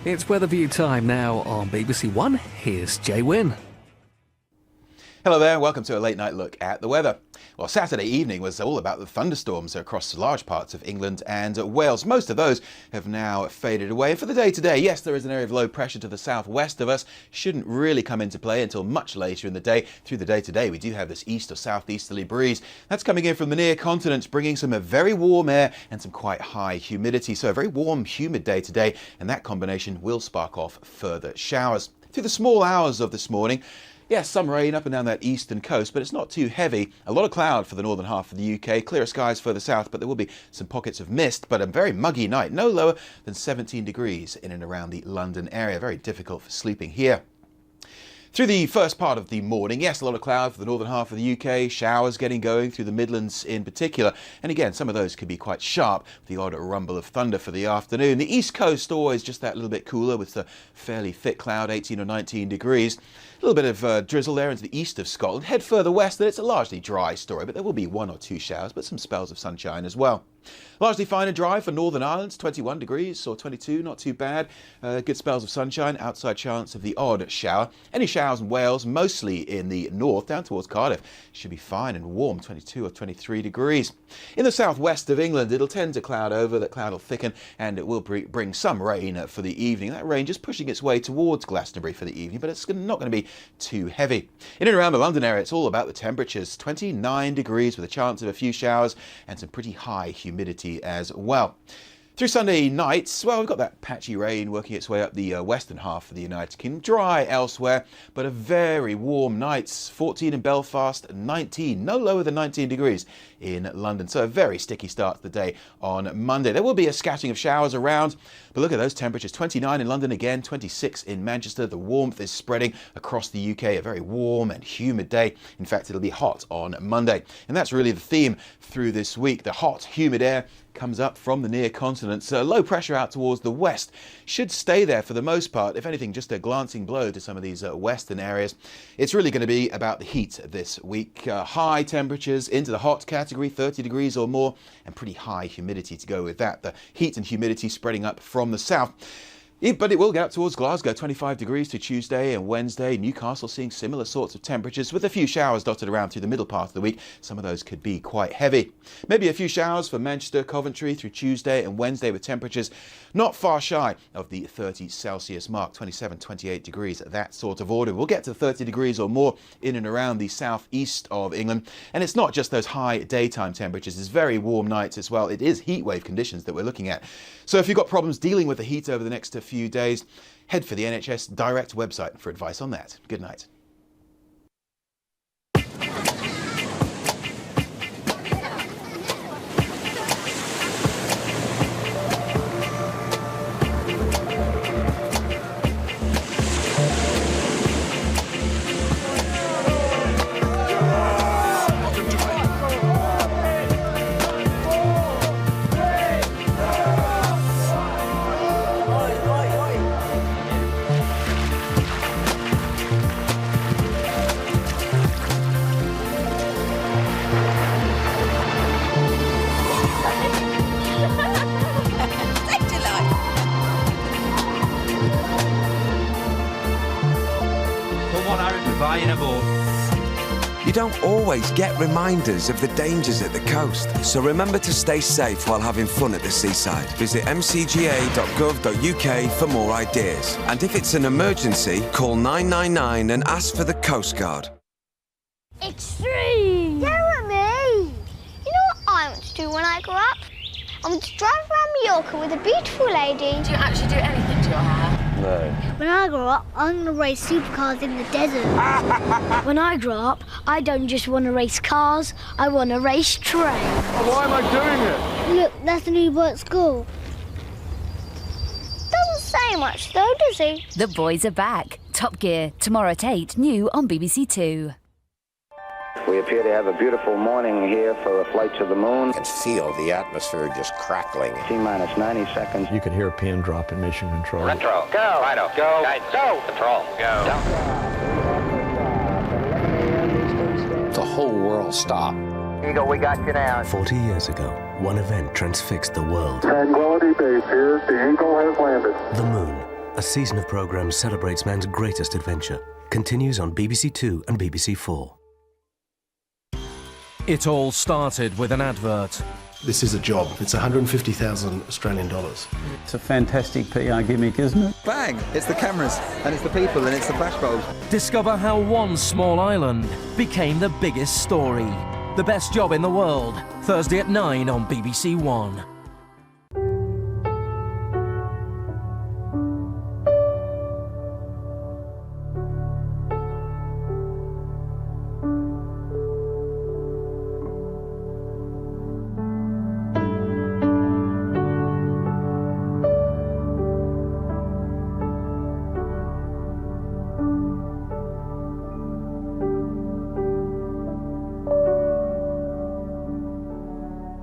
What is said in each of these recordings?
It's Weather View time now on BBC One. Here's Jay Wynn. Hello there, welcome to a late night look at the weather. Well, Saturday evening was all about the thunderstorms across large parts of England and Wales. Most of those have now faded away. And for the day today, yes, there is an area of low pressure to the southwest of us. Shouldn't really come into play until much later in the day. Through the day today, we do have this east or southeasterly breeze. That's coming in from the near continent, bringing some very warm air and some quite high humidity. So a very warm, humid day today, and that combination will spark off further showers. Through the small hours of this morning, yes, some rain up and down that eastern coast, but it's not too heavy. A lot of cloud for the northern half of the UK, clearer skies further south, but there will be some pockets of mist, but a very muggy night, no lower than 17 degrees in and around the London area. Very difficult for sleeping here. Through the first part of the morning, yes, a lot of cloud for the northern half of the UK, showers getting going through the Midlands in particular. And again, some of those could be quite sharp, with the odd rumble of thunder for the afternoon. The east coast always just that little bit cooler with a fairly thick cloud, 18 or 19 degrees. A little bit of drizzle there into the east of Scotland. Head further west and it's a largely dry story, but there will be one or two showers, but some spells of sunshine as well. Largely fine and dry for Northern Ireland, 21 degrees or 22, not too bad. Good spells of sunshine, outside chance of the odd shower. Any showers in Wales, mostly in the north, down towards Cardiff, should be fine and warm, 22 or 23 degrees. In the southwest of England, it'll tend to cloud over, that cloud will thicken, and it will bring some rain for the evening. That rain just pushing its way towards Glastonbury for the evening, but it's not going to be too heavy. In and around the London area, it's all about the temperatures, 29 degrees with a chance of a few showers and some pretty high humidity as well. Through Sunday nights, well, we've got that patchy rain working its way up the western half of the United Kingdom. Dry elsewhere, but a very warm nights. 14 in Belfast, 19, no lower than 19 degrees in London. So a very sticky start to the day on Monday. There will be a scattering of showers around, but look at those temperatures. 29 in London again, 26 in Manchester. The warmth is spreading across the UK. A very warm and humid day. In fact, it'll be hot on Monday. And that's really the theme through this week. The hot, humid air comes up from the near continent. So low pressure out towards the west should stay there for the most part. If anything, just a glancing blow to some of these western areas. It's really going to be about the heat this week. High temperatures into the hot category, 30 degrees or more, and pretty high humidity to go with that. The heat and humidity spreading up from the south. But it will get up towards Glasgow, 25 degrees to Tuesday and Wednesday. Newcastle seeing similar sorts of temperatures with a few showers dotted around through the middle part of the week. Some of those could be quite heavy. Maybe a few showers for Manchester, Coventry through Tuesday and Wednesday with temperatures not far shy of the 30 Celsius mark, 27, 28 degrees, that sort of order. We'll get to 30 degrees or more in and around the southeast of England. And it's not just those high daytime temperatures, it's very warm nights as well. It is heatwave conditions that we're looking at. So if you've got problems dealing with the heat over the next few days, head for the NHS Direct website for advice on that. Good night. You don't always get reminders of the dangers at the coast, so remember to stay safe while having fun at the seaside. Visit mcga.gov.uk for more ideas. And if it's an emergency, call 999 and ask for the Coast Guard. Extreme! Yeah, at me! You know what I want to do when I grow up? I want to drive around Mallorca with a beautiful lady. Do you actually do anything to your hair? No. When I grow up, I'm going to race supercars in the desert. When I grow up, I don't just want to race cars, I want to race trains. Why am I doing it? Look, that's the new boy at school. Doesn't say much though, does he? The boys are back. Top Gear, tomorrow at 8, new on BBC Two. We appear to have a beautiful morning here for a flight to the moon. You can feel the atmosphere just crackling. T-minus 90 seconds. You could hear a pin drop in mission control. Retro, go. Rhino, go. Guide, go. Control, go. The whole world stopped. Eagle, we got you now. 40 years ago, one event transfixed the world. Tranquility Base here. The Eagle has landed. The moon. a season of programmes celebrates man's greatest adventure. Continues on BBC Two and BBC Four. It all started with an advert. This is a job. It's 150,000 Australian dollars. It's a fantastic PR gimmick, isn't it? Bang! It's the cameras, and it's the people, and it's the flashbulbs. Discover how one small island became the biggest story. The best job in the world. Thursday at 9 on BBC One.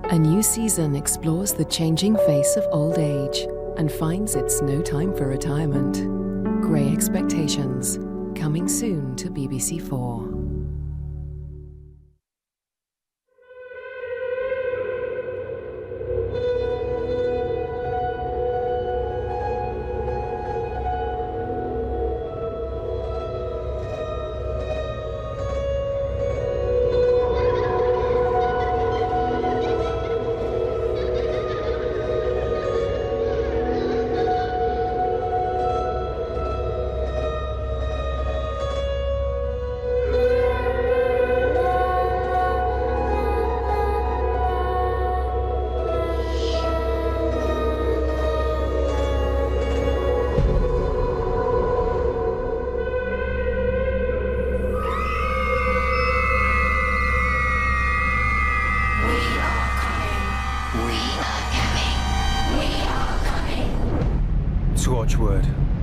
A new season explores the changing face of old age and finds it's no time for retirement. Grey Expectations, coming soon to BBC Four.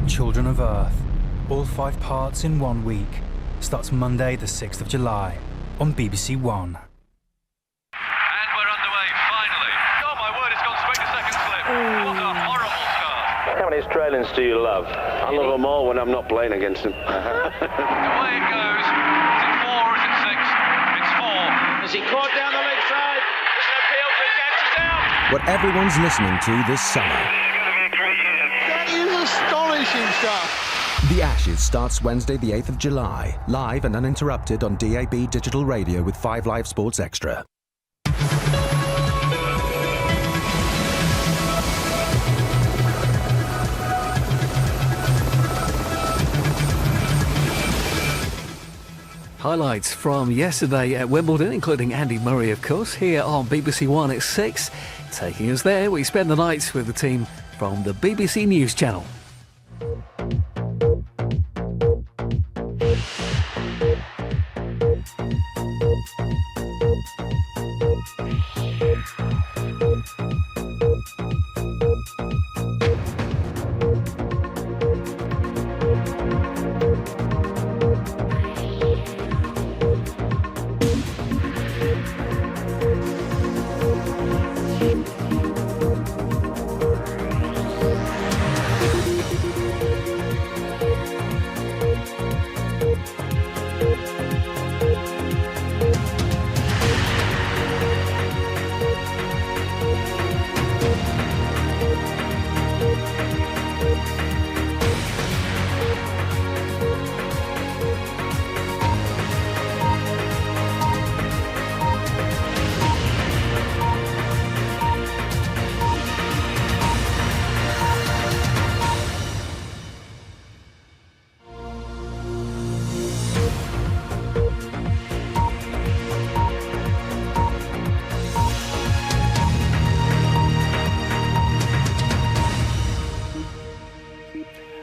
Children of Earth, all 5 parts in 1 week. Starts Monday the 6th of July on BBC One. And we're underway, finally. Oh my word, it's gone straight to second slip. What a horrible start. How many Australians do you love? I love them all when I'm not playing against them. Away it goes. Is it 4 or is it 6? It's 4. Is he caught down the leg side? There's an appeal for catches out. What everyone's listening to this summer. That is astonishing stuff. The Ashes starts Wednesday the 8th of July, live and uninterrupted on DAB Digital Radio with 5 Live Sports Extra. Highlights from yesterday at Wimbledon, including Andy Murray, of course, here on BBC One at 6. Taking us there, we spend the night with the team from the BBC News Channel.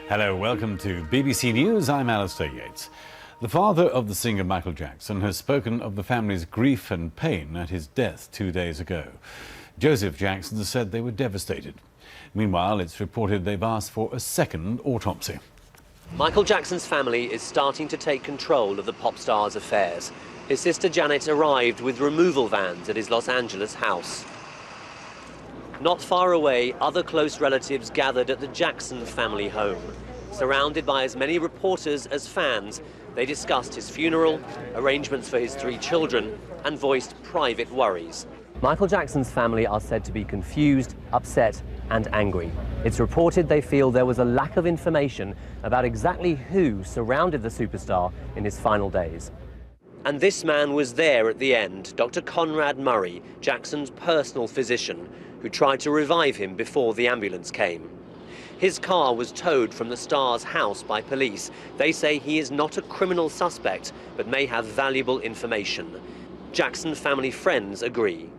Hello, welcome to BBC News. I'm Alistair Yates. The father of the singer Michael Jackson has spoken of the family's grief and pain at his death 2 days ago. Joseph Jackson said they were devastated. Meanwhile, it's reported they've asked for a second autopsy. Michael Jackson's family is starting to take control of the pop star's affairs. His sister Janet arrived with removal vans at his Los Angeles house. Not far away, other close relatives gathered at the Jackson family home. Surrounded by as many reporters as fans, they discussed his funeral, arrangements for his 3 children, and voiced private worries. Michael Jackson's family are said to be confused, upset, and angry. It's reported they feel there was a lack of information about exactly who surrounded the superstar in his final days. And this man was there at the end, Dr. Conrad Murray, Jackson's personal physician, who tried to revive him before the ambulance came. His car was towed from the star's house by police. They say he is not a criminal suspect, but may have valuable information. Jackson family friends agree.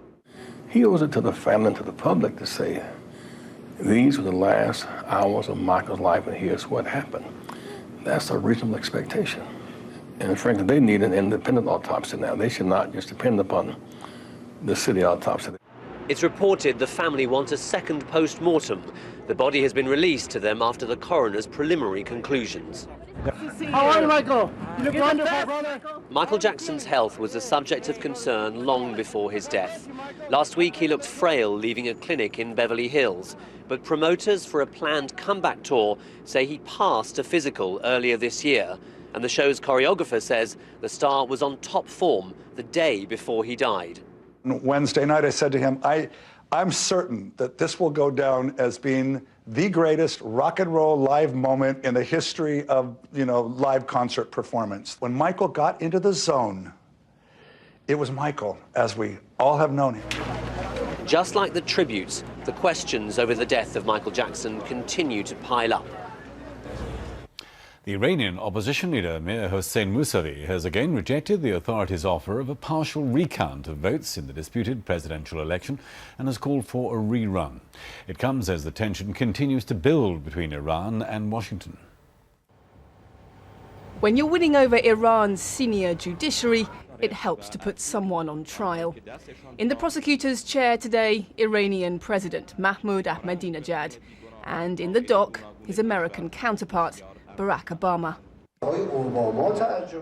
He owes it to the family and to the public to say, these were the last hours of Michael's life and here's what happened. That's a reasonable expectation. And frankly, they need an independent autopsy now. They should not just depend upon the city autopsy. It's reported the family want a second post-mortem. The body has been released to them after the coroner's preliminary conclusions. How are you, Michael? You look wonderful, brother. Michael Jackson's health was a subject of concern long before his death. Last week he looked frail, leaving a clinic in Beverly Hills. But promoters for a planned comeback tour say he passed a physical earlier this year. And the show's choreographer says the star was on top form the day before he died. Wednesday night I said to him, I'm certain that this will go down as being the greatest rock and roll live moment in the history of, live concert performance. When Michael got into the zone, it was Michael, as we all have known him. Just like the tributes, the questions over the death of Michael Jackson continue to pile up. The Iranian opposition leader Mir Hossein Mousavi has again rejected the authorities' offer of a partial recount of votes in the disputed presidential election and has called for a rerun. It comes as the tension continues to build between Iran and Washington. When you're winning over Iran's senior judiciary, it helps to put someone on trial. In the prosecutor's chair today, Iranian President Mahmoud Ahmadinejad, and in the dock, his American counterpart, Barack Obama.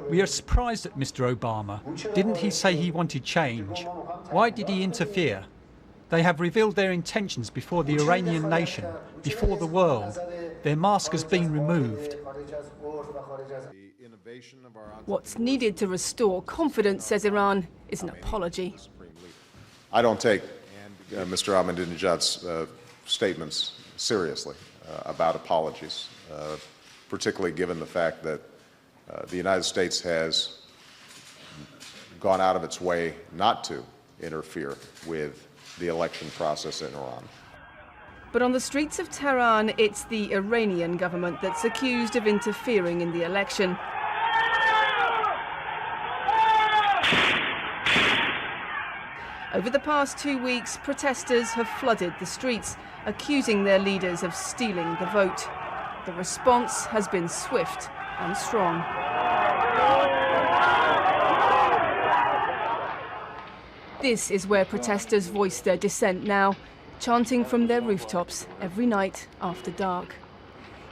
We are surprised at Mr. Obama. Didn't he say he wanted change? Why did he interfere? They have revealed their intentions before the Iranian nation, before the world. Their mask has been removed. What's needed to restore confidence, says Iran, is an apology. I don't take Mr. Ahmadinejad's statements seriously about apologies. Particularly given the fact that the United States has gone out of its way not to interfere with the election process in Iran. But on the streets of Tehran, it's the Iranian government that's accused of interfering in the election. Over the past 2 weeks, protesters have flooded the streets, accusing their leaders of stealing the vote. The response has been swift and strong. This is where protesters voice their dissent now, chanting from their rooftops every night after dark.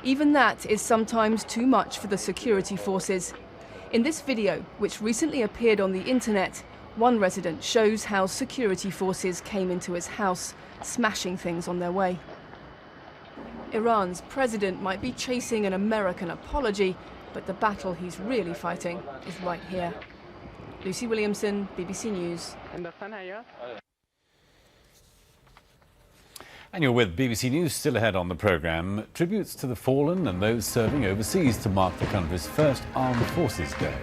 Even that is sometimes too much for the security forces. In this video, which recently appeared on the internet, one resident shows how security forces came into his house, smashing things on their way. Iran's president might be chasing an American apology, but the battle he's really fighting is right here. Lucy Williamson, BBC News. And you're with BBC News. Still ahead on the programme, tributes to the fallen and those serving overseas to mark the country's first Armed Forces Day.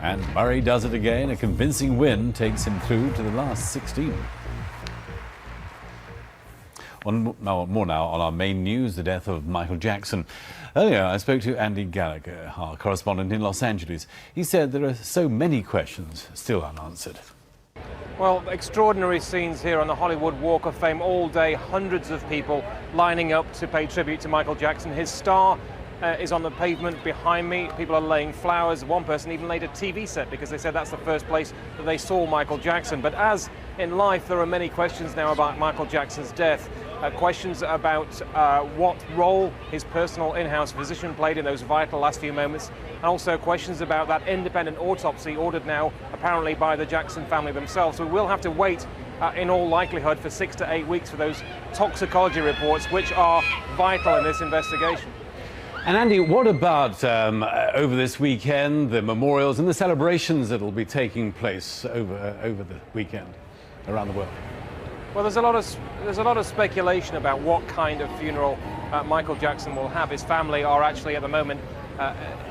And Murray does it again. A convincing win takes him through to the last 16. More now on our main news, the death of Michael Jackson. Earlier, I spoke to Andy Gallagher, our correspondent in Los Angeles. He said there are so many questions still unanswered. Well, extraordinary scenes here on the Hollywood Walk of Fame all day. Hundreds of people lining up to pay tribute to Michael Jackson. His star is on the pavement behind me. People are laying flowers. One person even laid a TV set because they said that's the first place that they saw Michael Jackson. But as in life, there are many questions now about Michael Jackson's death. Questions about what role his personal in-house physician played in those vital last few moments, and also questions about that independent autopsy ordered now apparently by the Jackson family themselves. So we will have to wait in all likelihood for 6 to 8 weeks for those toxicology reports, which are vital in this investigation. And Andy, what about over this weekend, the memorials and the celebrations that will be taking place over the weekend around the world? Well, there's a lot of speculation about what kind of funeral Michael Jackson will have. His family are actually at the moment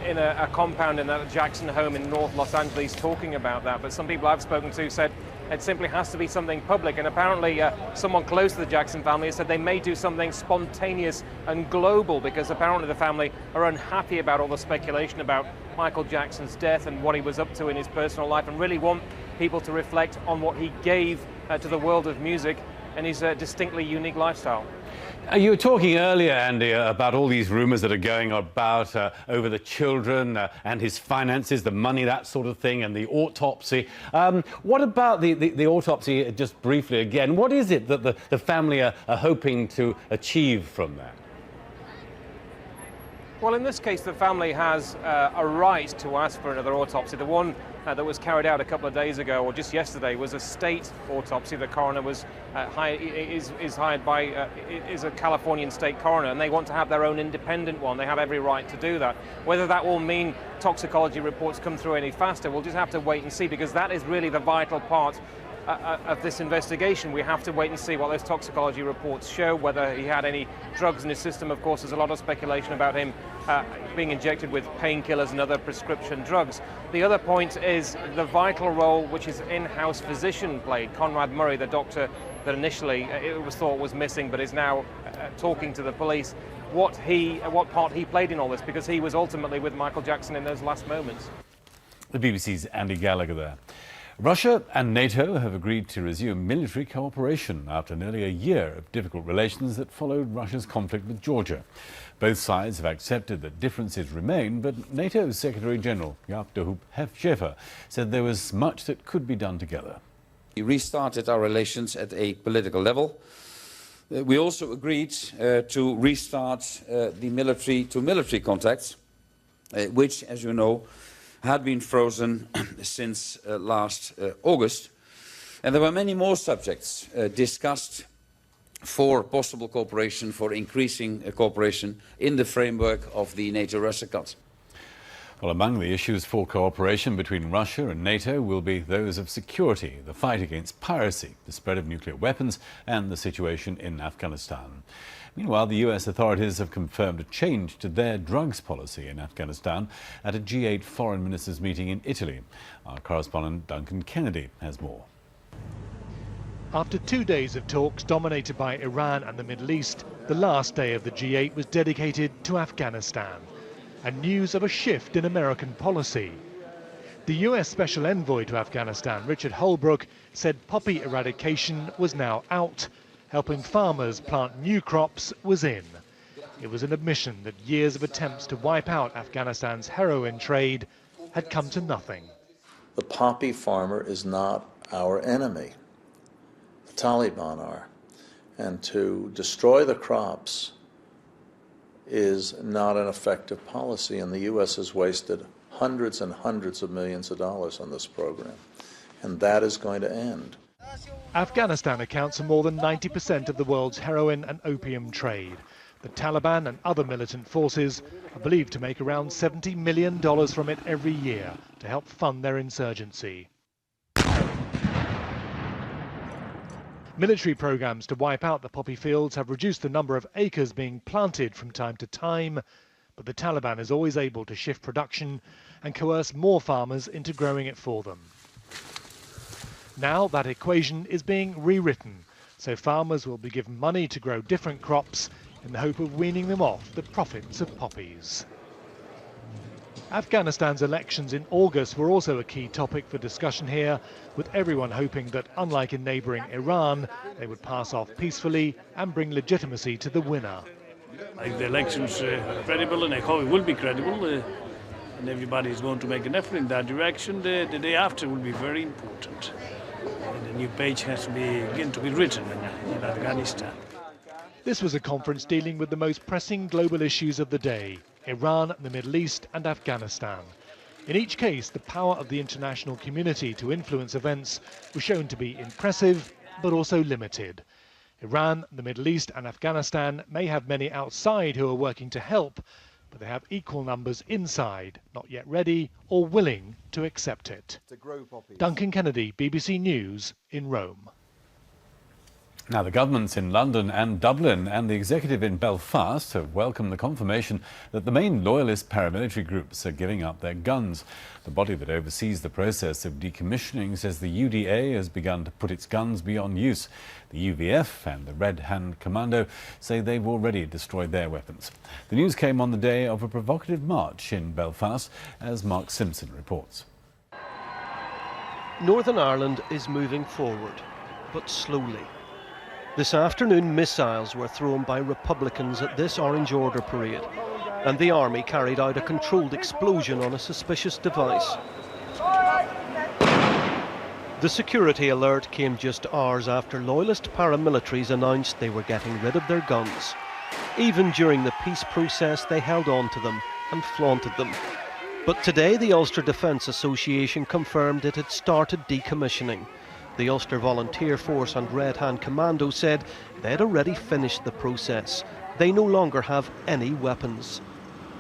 in a compound in a Jackson home in North Los Angeles talking about that. But some people I've spoken to said it simply has to be something public. And apparently someone close to the Jackson family has said they may do something spontaneous and global, because apparently the family are unhappy about all the speculation about Michael Jackson's death and what he was up to in his personal life, and really want people to reflect on what he gave to the world of music and his distinctly unique lifestyle. You were talking earlier, Andy, about all these rumours that are going about over the children and his finances, the money, that sort of thing, and the autopsy. What about the autopsy, just briefly again? What is it that the family are hoping to achieve from that? Well, in this case, the family has a right to ask for another autopsy. The one that was carried out a couple of days ago, or just yesterday, was a state autopsy. The coroner was is a Californian state coroner, and they want to have their own independent one. They have every right to do that. Whether that will mean toxicology reports come through any faster, we'll just have to wait and see, because that is really the vital part of this investigation. We have to wait and see what those toxicology reports show, whether he had any drugs in his system. Of course, there's a lot of speculation about him being injected with painkillers and other prescription drugs. The other point is the vital role which his in-house physician played, Conrad Murray, the doctor that initially it was thought was missing but is now talking to the police, what part he played in all this, because he was ultimately with Michael Jackson in those last moments. The BBC's Andy Gallagher there. Russia and NATO have agreed to resume military cooperation after nearly a year of difficult relations that followed Russia's conflict with Georgia. Both sides have accepted that differences remain, but NATO's Secretary-General Jaap Schäfer said there was much that could be done together. We restarted our relations at a political level. We also agreed to restart the military-to-military contacts, which, as you know, had been frozen since last August. And there were many more subjects discussed for possible cooperation, for increasing cooperation in the framework of the NATO-Russia cuts. Well, among the issues for cooperation between Russia and NATO will be those of security, the fight against piracy, the spread of nuclear weapons, and the situation in Afghanistan. Meanwhile, the US authorities have confirmed a change to their drugs policy in Afghanistan at a G8 foreign ministers meeting in Italy. Our correspondent Duncan Kennedy has more. After 2 days of talks dominated by Iran and the Middle East, the last day of the G8 was dedicated to Afghanistan, and news of a shift in American policy. The US Special Envoy to Afghanistan, Richard Holbrooke, said poppy eradication was now out. Helping farmers plant new crops was in. It was an admission that years of attempts to wipe out Afghanistan's heroin trade had come to nothing. The poppy farmer is not our enemy. The Taliban are. And to destroy the crops is not an effective policy, and the U.S. has wasted hundreds and hundreds of millions of dollars on this program, and that is going to end. Afghanistan accounts for more than 90% of the world's heroin and opium trade. The Taliban and other militant forces are believed to make around $70 million from it every year to help fund their insurgency. Military programs to wipe out the poppy fields have reduced the number of acres being planted from time to time, but the Taliban is always able to shift production and coerce more farmers into growing it for them. Now that equation is being rewritten, so farmers will be given money to grow different crops in the hope of weaning them off the profits of poppies. Afghanistan's elections in August were also a key topic for discussion here, with everyone hoping that, unlike in neighbouring Iran, they would pass off peacefully and bring legitimacy to the winner. I think the elections are credible, and I hope it will be credible, and everybody is going to make an effort in that direction. The day after will be very important. And a new page has to begin to be written in Afghanistan. This was a conference dealing with the most pressing global issues of the day: Iran, the Middle East and Afghanistan. In each case, the power of the international community to influence events was shown to be impressive, but also limited. Iran, the Middle East and Afghanistan may have many outside who are working to help, but they have equal numbers inside, not yet ready or willing to accept it. Duncan Kennedy, BBC News in Rome. Now, the governments in London and Dublin and the executive in Belfast have welcomed the confirmation that the main loyalist paramilitary groups are giving up their guns. The body that oversees the process of decommissioning says the UDA has begun to put its guns beyond use. The UVF and the Red Hand Commando say they've already destroyed their weapons. The news came on the day of a provocative march in Belfast, as Mark Simpson reports. Northern Ireland is moving forward, but slowly. This afternoon, missiles were thrown by Republicans at this Orange Order parade, and the army carried out a controlled explosion on a suspicious device. The security alert came just hours after loyalist paramilitaries announced they were getting rid of their guns. Even during the peace process, they held on to them and flaunted them. But today, the Ulster Defence Association confirmed it had started decommissioning. The Ulster Volunteer Force and Red Hand Commando said they'd already finished the process. They no longer have any weapons.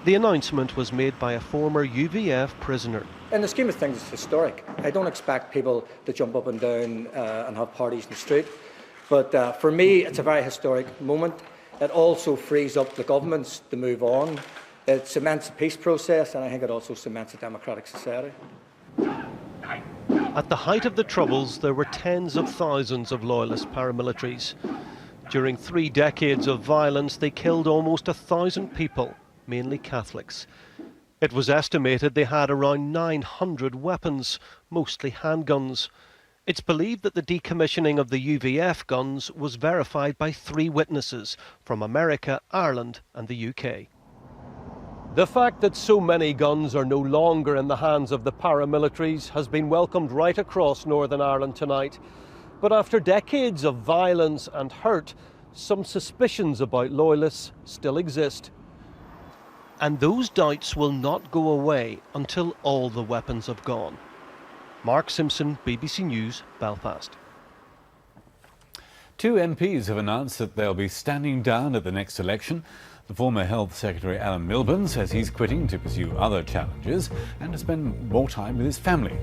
The announcement was made by a former UVF prisoner. In the scheme of things, it's historic. I don't expect people to jump up and down and have parties in the street. But for me, it's a very historic moment. It also frees up the governments to move on. It cements the peace process, and I think it also cements a democratic society. At the height of the Troubles, there were tens of thousands of loyalist paramilitaries. During 3 decades of violence, they killed almost 1,000 people, mainly Catholics. It was estimated they had around 900 weapons, mostly handguns. It's believed that the decommissioning of the UVF guns was verified by 3 witnesses from America, Ireland and the UK. The fact that so many guns are no longer in the hands of the paramilitaries has been welcomed right across Northern Ireland tonight. But after decades of violence and hurt, some suspicions about loyalists still exist. And those doubts will not go away until all the weapons have gone. Mark Simpson, BBC News, Belfast. 2 MPs have announced that they'll be standing down at the next election. The former Health Secretary Alan Milburn says he's quitting to pursue other challenges and to spend more time with his family.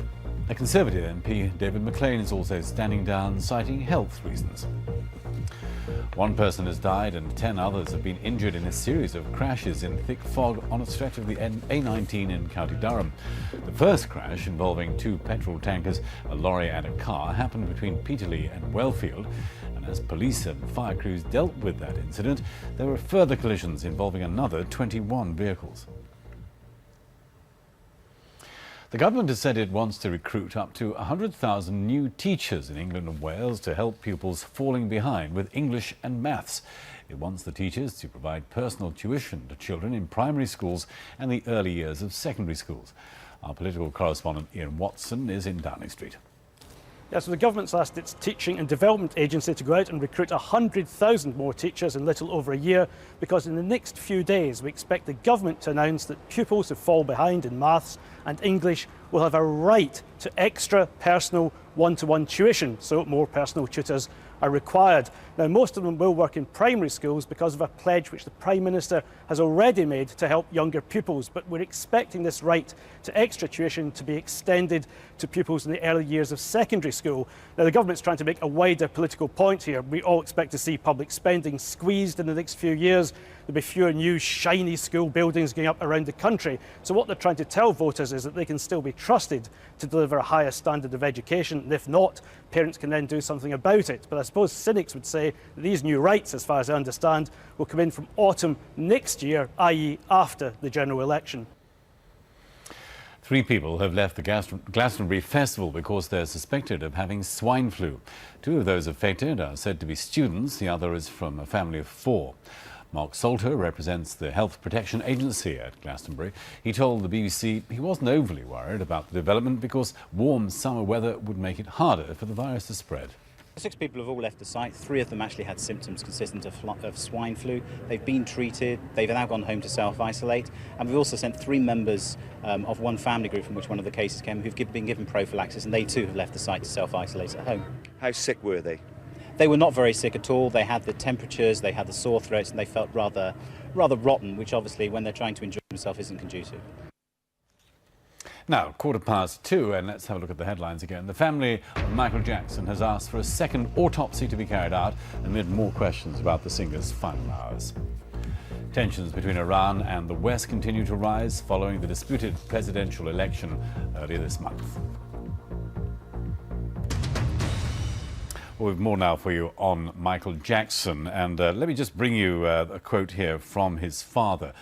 A Conservative MP, David McLean, is also standing down, citing health reasons. 1 person has died and 10 others have been injured in a series of crashes in thick fog on a stretch of the A19 in County Durham. The first crash, involving 2 petrol tankers, a lorry and a car, happened between Peterlee and Wellfield. And as police and fire crews dealt with that incident, there were further collisions involving another 21 vehicles. The government has said it wants to recruit up to 100,000 new teachers in England and Wales to help pupils falling behind with English and maths. It wants the teachers to provide personal tuition to children in primary schools and the early years of secondary schools. Our political correspondent Ian Watson is in Downing Street. Yeah, so the government's asked its Teaching and Development Agency to go out and recruit 100,000 more teachers in little over a year, because in the next few days we expect the government to announce that pupils who fall behind in maths and English will have a right to extra personal one-to-one tuition, so more personal tutors are required. Now, most of them will work in primary schools because of a pledge which the Prime Minister has already made to help younger pupils, but we're expecting this right to extra tuition to be extended to pupils in the early years of secondary school. Now, the government's trying to make a wider political point here. We all expect to see public spending squeezed in the next few years. There'll be fewer new shiny school buildings going up around the country. So what they're trying to tell voters is that they can still be trusted to deliver a higher standard of education, and if not, parents can then do something about it. But I suppose cynics would say that these new rights, as far as I understand, will come in from autumn next year, i.e. after the general election. 3 people have left the Glastonbury Festival because they're suspected of having swine flu. 2 of those affected are said to be students, the other is from a family of 4. Mark Salter represents the Health Protection Agency at Glastonbury. He told the BBC he wasn't overly worried about the development because warm summer weather would make it harder for the virus to spread. 6 people have all left the site. 3 of them actually had symptoms consistent of swine flu. They've been treated. They've now gone home to self-isolate. And we've also sent 3 members of one family group from which one of the cases came who've been given prophylaxis, and they too have left the site to self-isolate at home. How sick were they? They were not very sick at all. They had the temperatures, they had the sore throats, and they felt rather rotten, which obviously when they're trying to enjoy themselves isn't conducive. Now, 2:15, and let's have a look at the headlines again. The family of Michael Jackson has asked for a second autopsy to be carried out amid more questions about the singer's final hours. Tensions between Iran and the West continue to rise following the disputed presidential election earlier this month. Well, we have more now for you on Michael Jackson, and let me just bring you a quote here from his father,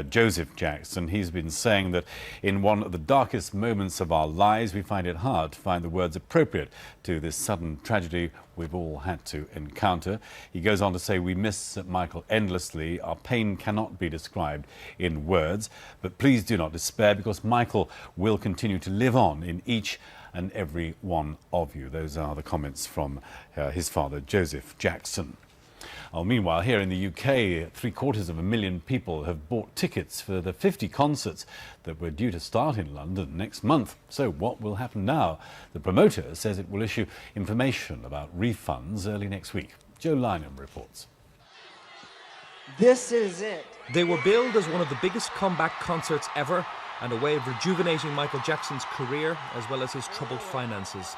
Joseph Jackson. He's been saying that in one of the darkest moments of our lives, we find it hard to find the words appropriate to this sudden tragedy we've all had to encounter. He goes on to say, we miss Michael endlessly. Our pain cannot be described in words, but please do not despair, because Michael will continue to live on in each and every one of you. Those are the comments from his father, Joseph Jackson. Well, meanwhile, here in the UK, 750,000 people have bought tickets for the 50 concerts that were due to start in London next month. So what will happen now? The promoter says it will issue information about refunds early next week. Joe Lynham reports. This is it. They were billed as one of the biggest comeback concerts ever, and a way of rejuvenating Michael Jackson's career as well as his troubled finances.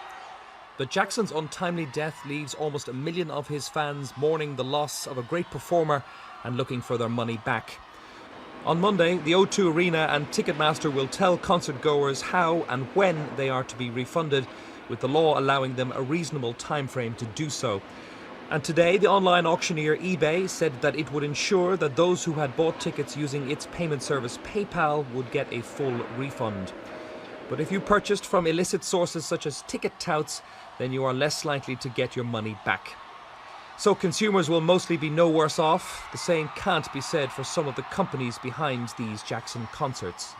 But Jackson's untimely death leaves almost 1 million of his fans mourning the loss of a great performer and looking for their money back. On Monday, the O2 Arena and Ticketmaster will tell concert goers how and when they are to be refunded, with the law allowing them a reasonable time frame to do so. And today, the online auctioneer eBay said that it would ensure that those who had bought tickets using its payment service PayPal would get a full refund. But if you purchased from illicit sources such as ticket touts, then you are less likely to get your money back. So consumers will mostly be no worse off. The same can't be said for some of the companies behind these Jackson concerts.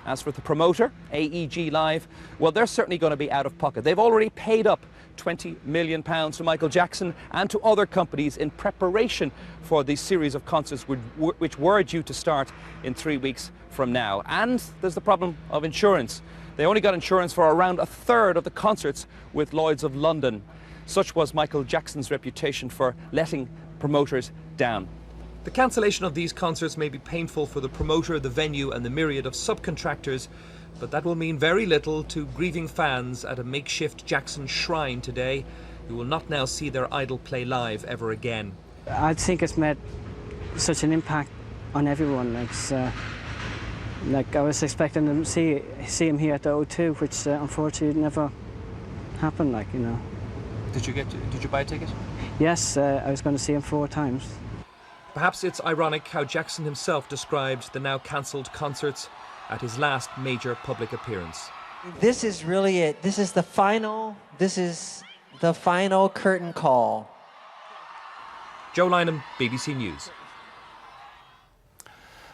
As for the promoter, AEG Live, well, they're certainly going to be out of pocket. They've already paid up £20 million to Michael Jackson and to other companies in preparation for the series of concerts which were due to start in 3 weeks from now. And there's the problem of insurance. They only got insurance for around 1/3 of the concerts with Lloyd's of London. Such was Michael Jackson's reputation for letting promoters down. The cancellation of these concerts may be painful for the promoter, the venue and the myriad of subcontractors, but that will mean very little to grieving fans at a makeshift Jackson shrine today, who will not now see their idol play live ever again. I think it's made such an impact on everyone. Like I was expecting to see him here at the O2, which unfortunately never happened. Did you buy a ticket? Yes, I was going to see him 4 times. Perhaps it's ironic how Jackson himself described the now cancelled concerts at his last major public appearance. This is really it. This is the final curtain call. Joe Lynham, BBC News.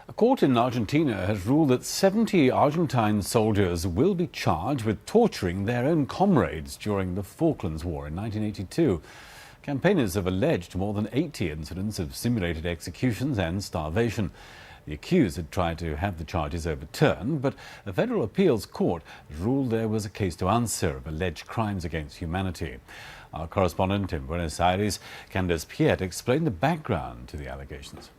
A court in Argentina has ruled that 70 Argentine soldiers will be charged with torturing their own comrades during the Falklands War in 1982. Campaigners have alleged more than 80 incidents of simulated executions and starvation. The accused had tried to have the charges overturned, but a federal appeals court ruled there was a case to answer of alleged crimes against humanity. Our correspondent in Buenos Aires, Candace Piet, explained the background to the allegations.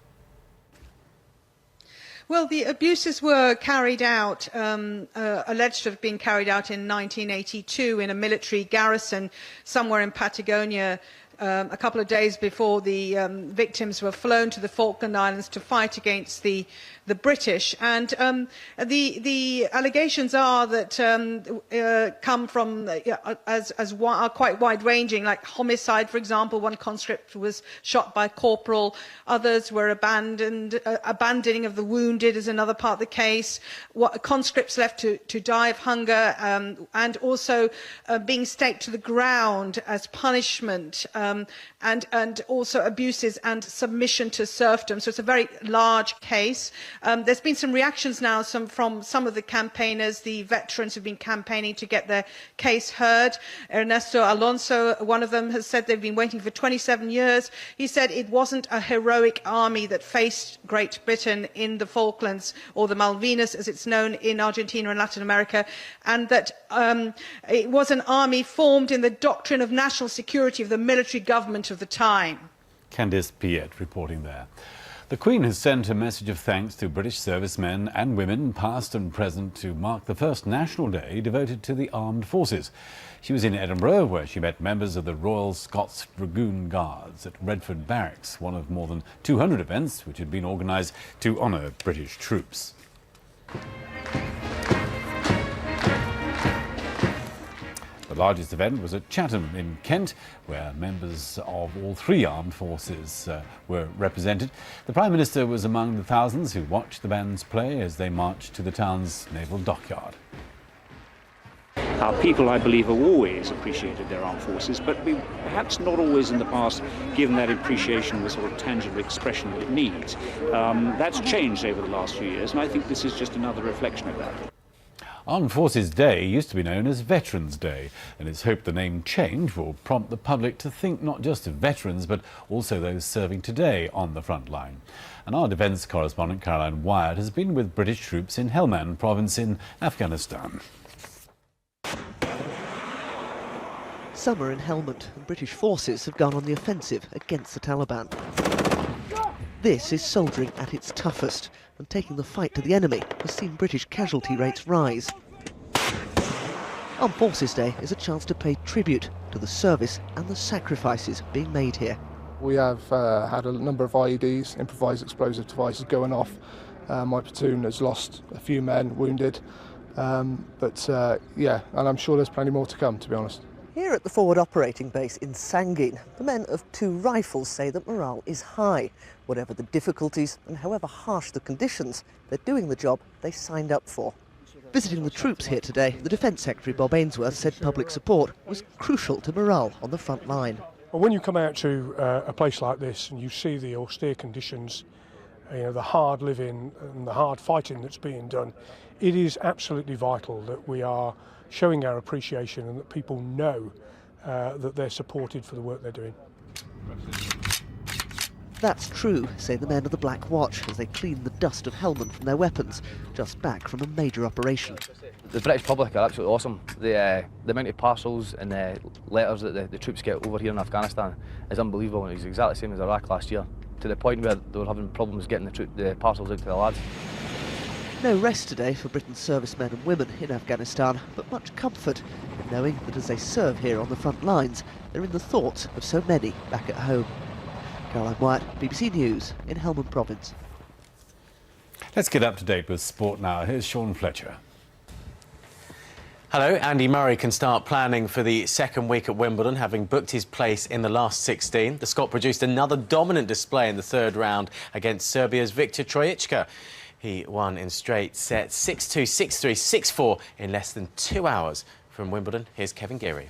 Well, the abuses were carried out, alleged to have been carried out in 1982 in a military garrison somewhere in Patagonia, a couple of days before the victims were flown to the Falkland Islands to fight against the British. And the allegations are that come from are quite wide-ranging, like homicide, for example. One conscript was shot by a corporal. Others were abandoning of the wounded is another part of the case. Conscripts left to die of hunger, and also being staked to the ground as punishment, and also abuses and submission to serfdom. So it's a very large case. There's been some reactions now from some of the campaigners, the veterans who've been campaigning to get their case heard. Ernesto Alonso, one of them, has said they've been waiting for 27 years. He said it wasn't a heroic army that faced Great Britain in the Falklands, or the Malvinas as it's known in Argentina and Latin America, and that it was an army formed in the doctrine of national security of the military government of the time. Candace Piet reporting there. The The Queen has sent a message of thanks to British servicemen and women, past and present, to mark the first National Day devoted to the armed forces. She was in Edinburgh, where she met members of the Royal Scots Dragoon Guards at Redford Barracks, one of more than 200 events which had been organised to honour British troops. The largest event was at Chatham in Kent, where members of all three armed forces were represented. The Prime Minister was among the thousands who watched the bands play as they marched to the town's naval dockyard. Our people, I believe, have always appreciated their armed forces, but we perhaps not always in the past given that appreciation the sort of tangible expression that it needs. That's changed over the last few years, and I think this is just another reflection of that. Armed Forces Day used to be known as Veterans Day, and it's hoped the name change will prompt the public to think not just of veterans, but also those serving today on the front line. And our defence correspondent Caroline Wyatt has been with British troops in Helmand province in Afghanistan. Summer in Helmand, and British forces have gone on the offensive against the Taliban. This is soldiering at its toughest, and taking the fight to the enemy has seen British casualty rates rise. Armed Forces Day is a chance to pay tribute to the service and the sacrifices being made here. We have had a number of IEDs, improvised explosive devices, going off. My platoon has lost a few men wounded, yeah, and I'm sure there's plenty more to come, to be honest. Here at the forward operating base in Sangin, the men of 2 rifles say that morale is high. Whatever the difficulties and however harsh the conditions, they're doing the job they signed up for. Visiting the troops here today, the Defence Secretary Bob Ainsworth said public support was crucial to morale on the front line. Well, when you come out to a place like this and you see the austere conditions, the hard living and the hard fighting that's being done, it is absolutely vital that we are showing our appreciation and that people know that they're supported for the work they're doing. That's true, say the men of the Black Watch, as they clean the dust of Helmand from their weapons, just back from a major operation. The British public are absolutely awesome. The amount of parcels and letters that the troops get over here in Afghanistan is unbelievable, and it's exactly the same as Iraq last year, to the point where they were having problems getting the parcels out to the lads. No rest today for Britain's servicemen and women in Afghanistan, but much comfort in knowing that as they serve here on the front lines, they're in the thoughts of so many back at home. Caroline Wyatt, BBC News in Helmand Province. Let's get up to date with sport now. Here's Sean Fletcher. Hello, Andy Murray can start planning for the second week at Wimbledon, having booked his place in the last 16. The Scot produced another dominant display in the third round against Serbia's Viktor Trojic. He won in straight sets 6-2, 6-3, 6-4 in less than 2 hours. From Wimbledon, here's Kevin Geary.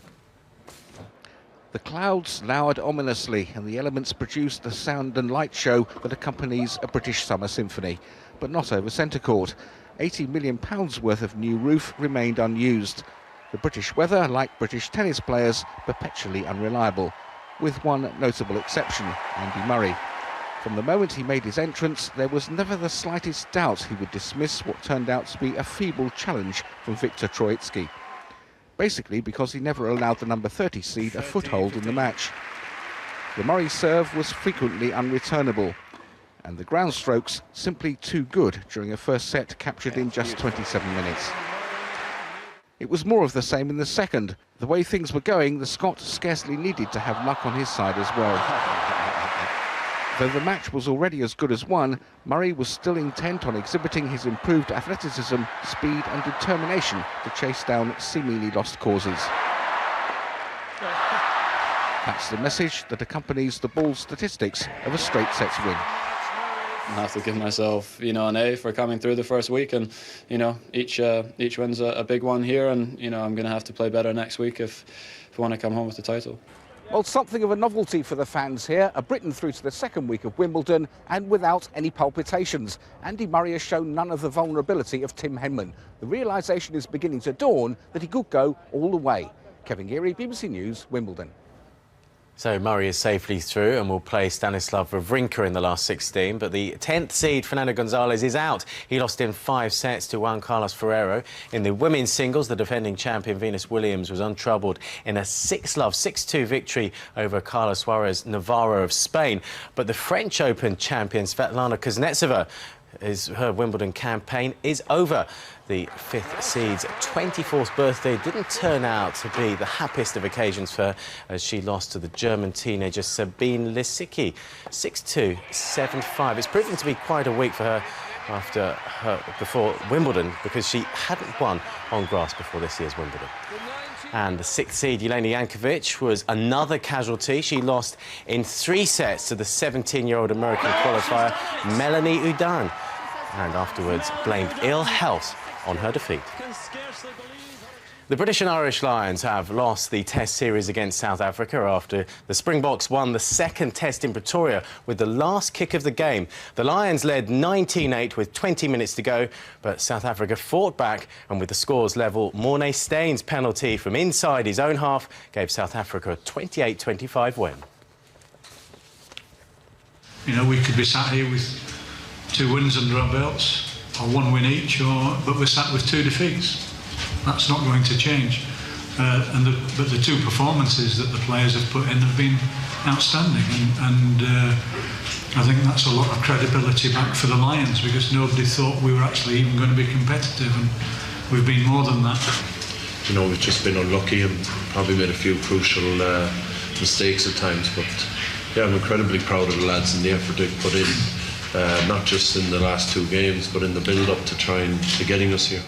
The clouds lowered ominously and the elements produced the sound and light show that accompanies a British summer symphony, but not over centre court. £80 million worth of new roof remained unused. The British weather, like British tennis players, perpetually unreliable, with one notable exception, Andy Murray. From the moment he made his entrance, there was never the slightest doubt he would dismiss what turned out to be a feeble challenge from Viktor Trojic. Basically because he never allowed the number 30 seed a foothold in the match. The Murray serve was frequently unreturnable, and the ground strokes simply too good during a first set captured in just 27 minutes. It was more of the same in the second. The way things were going, the Scot scarcely needed to have luck on his side as well. Though the match was already as good as won, Murray was still intent on exhibiting his improved athleticism, speed and determination to chase down seemingly lost causes. That's the message that accompanies the ball statistics of a straight sets win. I have to give myself, an A for coming through the first week, and each win's a big one here, and I'm going to have to play better next week if I want to come home with the title. Well, something of a novelty for the fans here, a Britain through to the second week of Wimbledon and without any palpitations. Andy Murray has shown none of the vulnerability of Tim Henman. The realisation is beginning to dawn that he could go all the way. Kevin Geary, BBC News, Wimbledon. So Murray is safely through and will play Stanislav Wawrinka in the last 16, but the 10th seed Fernando Gonzalez is out. He lost in 5 sets to Juan Carlos Ferrero. In the women's singles, the defending champion Venus Williams was untroubled in a 6-love, 6-2 victory over Carla Suarez Navarro of Spain. But the French Open champion Svetlana Kuznetsova, her Wimbledon campaign is over. The 5th seed's 24th birthday didn't turn out to be the happiest of occasions for her as she lost to the German teenager Sabine Lisicki 6-2, 7-5. It's proven to be quite a week for her before Wimbledon because she hadn't won on grass before this year's Wimbledon. And the 6th seed Jelena Jankovic was another casualty. She lost in 3 sets to the 17-year-old American qualifier Melanie Udin, and afterwards blamed ill health on her defeat. The British and Irish Lions have lost the Test series against South Africa after the Springboks won the 2nd Test in Pretoria with the last kick of the game. The Lions led 19-8 with 20 minutes to go, but South Africa fought back, and with the scores level, Morné Steen's penalty from inside his own half gave South Africa a 28-25 win. You know, we could be sat here with 2 wins under our belts, or 1 win each, but we're sat with 2 defeats. That's not going to change. But the 2 performances that the players have put in have been outstanding, and I think that's a lot of credibility back for the Lions, because nobody thought we were actually even going to be competitive, and we've been more than that. You know, we've just been unlucky and probably made a few crucial mistakes at times, but yeah, I'm incredibly proud of the lads and the effort they've put in, not just in the last 2 games, but in the build-up to getting us here.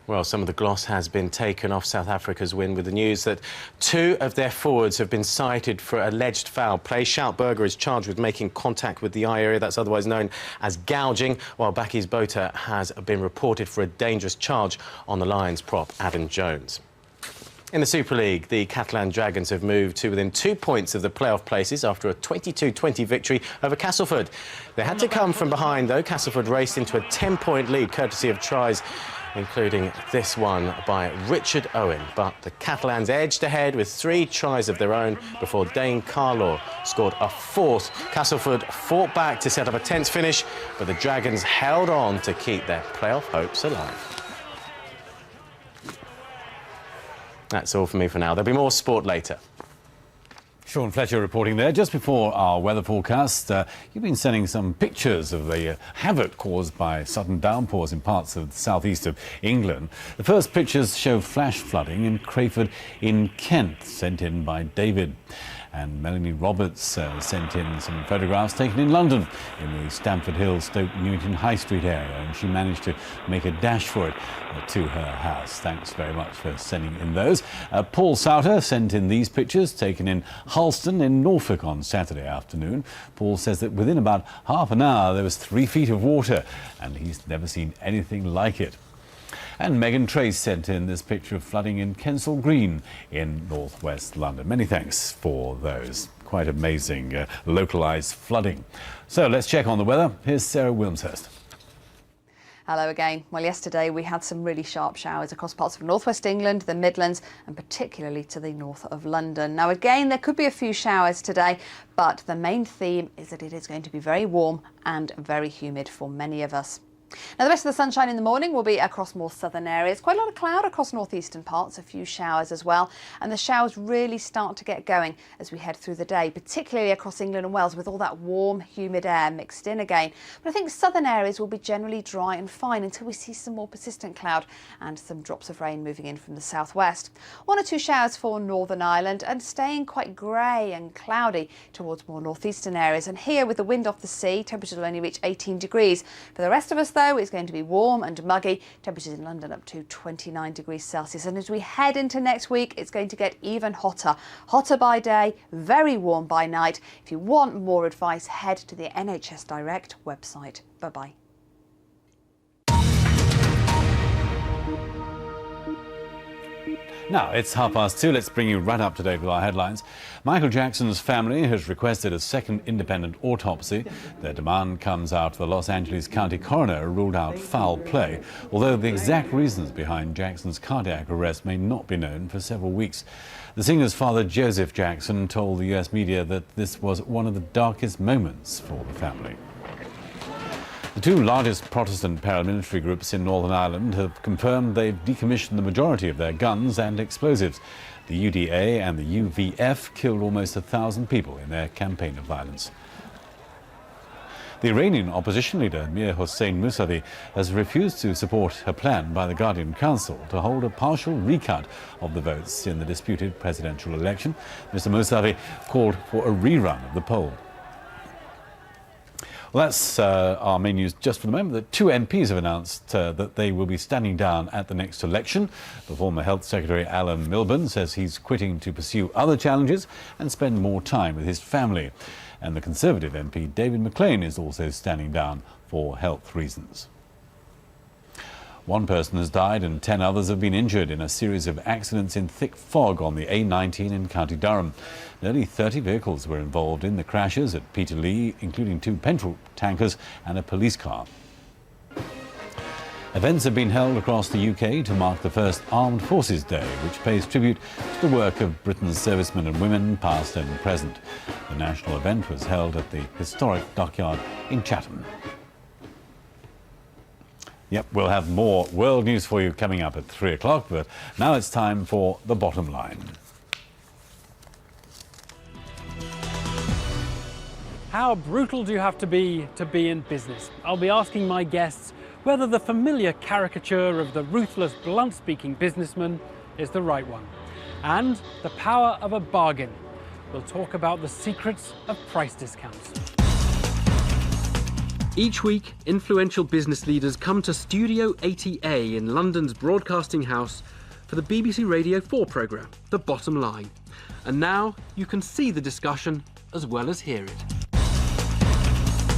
Well, some of the gloss has been taken off South Africa's win with the news that 2 of their forwards have been cited for alleged foul play. Schoutberger is charged with making contact with the eye area, that's otherwise known as gouging, while Bakkies Botha has been reported for a dangerous charge on the Lions prop Adam Jones. In the Super League, the Catalan Dragons have moved to within 2 points of the playoff places after a 22-20 victory over Castleford. They had to come from behind, though. Castleford raced into a 10-point lead, courtesy of tries, including this one by Richard Owen. But the Catalans edged ahead with 3 tries of their own before Dane Carlaw scored a 4th. Castleford fought back to set up a tense finish, but the Dragons held on to keep their playoff hopes alive. That's all from me for now. There'll be more sport later. Sean Fletcher reporting there. Just before our weather forecast, you've been sending some pictures of the havoc caused by sudden downpours in parts of the southeast of England. The first pictures show flash flooding in Crayford in Kent, sent in by David. And Melanie Roberts sent in some photographs taken in London in the Stamford Hill, Stoke Newington High Street area, and she managed to make a dash for it to her house. Thanks very much for sending in those. Paul Souter sent in these pictures taken in Halston in Norfolk on Saturday afternoon. Paul says that within about half an hour there was 3 feet of water, and he's never seen anything like it. And Megan Trace sent in this picture of flooding in Kensal Green in northwest London. Many thanks for those. Quite amazing localised flooding. So let's check on the weather. Here's Sarah Wilmshurst. Hello again. Well, yesterday we had some really sharp showers across parts of northwest England, the Midlands, and particularly to the north of London. Now, again, there could be a few showers today, but the main theme is that it is going to be very warm and very humid for many of us. Now, the rest of the sunshine in the morning will be across more southern areas. Quite a lot of cloud across northeastern parts, a few showers as well. And the showers really start to get going as we head through the day, particularly across England and Wales with all that warm, humid air mixed in again. But I think southern areas will be generally dry and fine until we see some more persistent cloud and some drops of rain moving in from the southwest. 1 or 2 showers for Northern Ireland and staying quite grey and cloudy towards more northeastern areas. And here with the wind off the sea, temperatures will only reach 18 degrees. For the rest of us, though, it's going to be warm and muggy. Temperatures in London up to 29 degrees Celsius. And as we head into next week, it's going to get even hotter. Hotter by day, very warm by night. If you want more advice, head to the NHS Direct website. Bye-bye. Now, it's 2:30. Let's bring you right up to date with our headlines. Michael Jackson's family has requested a second independent autopsy. Their demand comes after the Los Angeles County coroner ruled out foul play, although the exact reasons behind Jackson's cardiac arrest may not be known for several weeks. The singer's father, Joseph Jackson, told the US media that this was one of the darkest moments for the family. The two largest Protestant paramilitary groups in Northern Ireland have confirmed they've decommissioned the majority of their guns and explosives. The UDA and the UVF killed almost 1,000 people in their campaign of violence. The Iranian opposition leader, Mir Hossein Mousavi, has refused to support a plan by the Guardian Council to hold a partial recount of the votes in the disputed presidential election. Mr. Mousavi called for a rerun of the poll. Well, that's our main news just for the moment. The two MPs have announced that they will be standing down at the next election. The former Health Secretary Alan Milburn says he's quitting to pursue other challenges and spend more time with his family. And the Conservative MP David McLean is also standing down for health reasons. One person has died and 10 others have been injured in a series of accidents in thick fog on the A19 in County Durham. Nearly 30 vehicles were involved in the crashes at Peterlee, including 2 petrol tankers and a police car. Events have been held across the UK to mark the first Armed Forces Day, which pays tribute to the work of Britain's servicemen and women, past and present. The national event was held at the historic dockyard in Chatham. Yep, we'll have more world news for you coming up at 3 o'clock, but now it's time for The Bottom Line. How brutal do you have to be in business? I'll be asking my guests whether the familiar caricature of the ruthless, blunt-speaking businessman is the right one. And the power of a bargain. We'll talk about the secrets of price discounts. Each week, influential business leaders come to Studio 80A in London's Broadcasting House for the BBC Radio 4 programme, The Bottom Line. And now you can see the discussion as well as hear it.